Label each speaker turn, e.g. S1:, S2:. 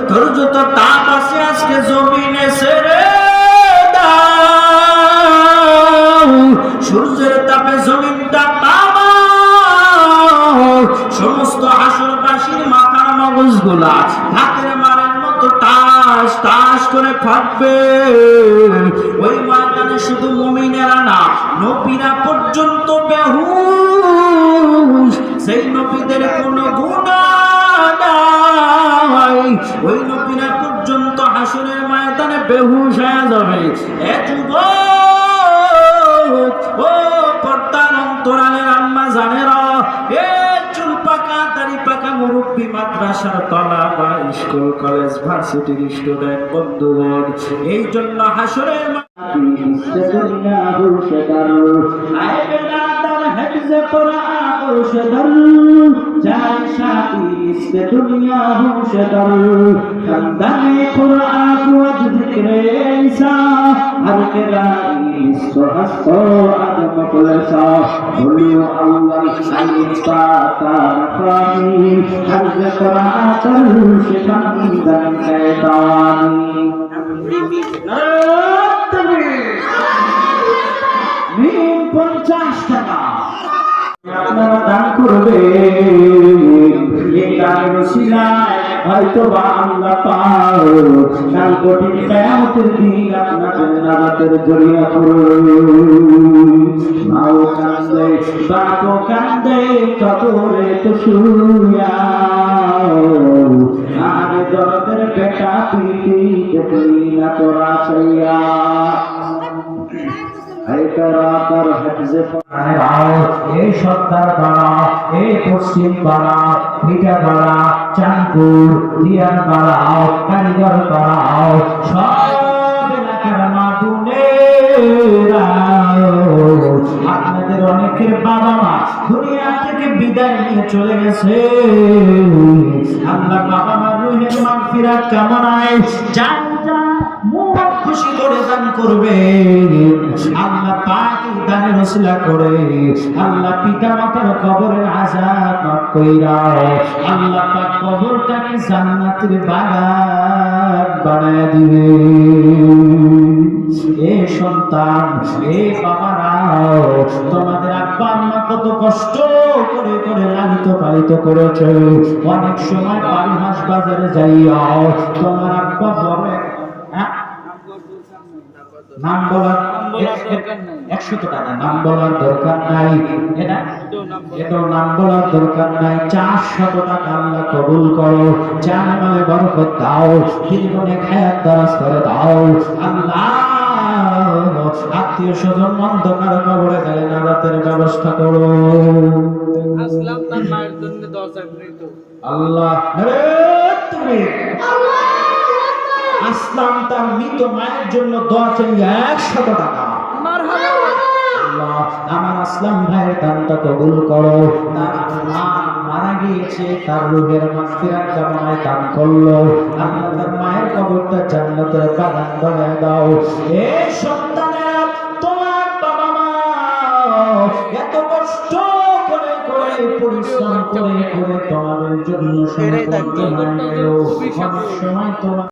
S1: তোর যত তাপ আছে আজকে জমিনে ছেড়ে সূর্যের তাপে জমিনটা তামাও, সমস্ত হাসরবাসীর মাথার মগজগুলা হাতের মারের মতো টাস টাস করে ফাটবে। ওই ময়দানে শুধু মুমিনেরা না, নবীরা পর্যন্ত বেহুশ। সেই নবীদের কোনো গুনাহ নাই, ওই নবীরা পর্যন্ত হাসরের ময়দানে বেহুশ হয়ে যাবে। এ যুবক, ও পর্দার অন্তরালের আম্মা জানেরা, এ চুল পাকা দাড়ি পাকা মুরব্বী, মাদ্রাসার তলা বা স্কুল কলেজ ভার্সিটির স্টুডেন্ট বন্ধুগণ, এই জন্য হাসরের আপনারা দান করবে, এই দানের ওসিলায় হয়তো বা আল্লাহ পাক কাল কঠিন কিয়ামতের দিন আপনাদের নাজাতের জরিয়া করবে। মাও কান্দে, বাপও কান্দে, কবরে তো শুয়া, আর দরদের বেটা পিটি দেখলি না তোরা চাইয়া। এই সত্তার পাড়া, এই পশ্চিম পাড়া, ভিটা পাড়া, চাঁদপুর, দিয়ার পাড়া, কারিগর পাড়া, সব এলাকার মা বোনেরা, আপনাদের অনেকের বাবা মা দুনিয়া থেকে বিদায় নিয়ে চলে গেছে। আল্লাহ বাবা মা রুহের মাগফিরাত কামনায় যান মুখ খুশি করে দান করবে। আল্লাহ পাক দানের ওসিলা করে আল্লাহ পিতা মাতার কবরের আযাব মাফ কইরা আল্লাহ পাক কবরটাকে জান্নাতের বাগান বানায় দিবে। এ সন্তান, এ বাবারা, তোমাদের আব্বা আম্মা কত কষ্ট করে করে লালিত পালিত করেছে। অনেক সময় বাড়ি হাঁস বাজারে যাইয়া তোমার আব্বা বড় নাম বলার 100 টাকা নাম বলার দরকার নাই, এটাও নাম বলার দরকার নাই। 400 টাকা আল্লাহ কবুল করো, জানালে বরকত দাও, জীবনে হায়াত দারাজ করে দাও আল্লাহ। আত্মীয় স্বজন অন্ধকার কবরে গেলে নাজাতের ব্যবস্থা করো
S2: আসলাম তার মায়ের জন্য দরজা মৃত
S1: আল্লাহ। তুমি আসলাম তার মৃত মায়ের জন্য দোয়া চাই 100 টাকা। আল্লাহ আমার আসলাম ভাইয়ের দানটা কবুল করো। তার মা মারা গিয়েছে, তার রূহের মাগফিরাত কামনায় দান করলো। আল্লাহ তার মায়ের কবরটা জান্নাতের বাগান বানায় দাও। এ সন্তানেরা, তোমার বাবা মা এত কষ্ট করে করে পরিশ্রম করে করে তোমাদের জন্য সময় তোমার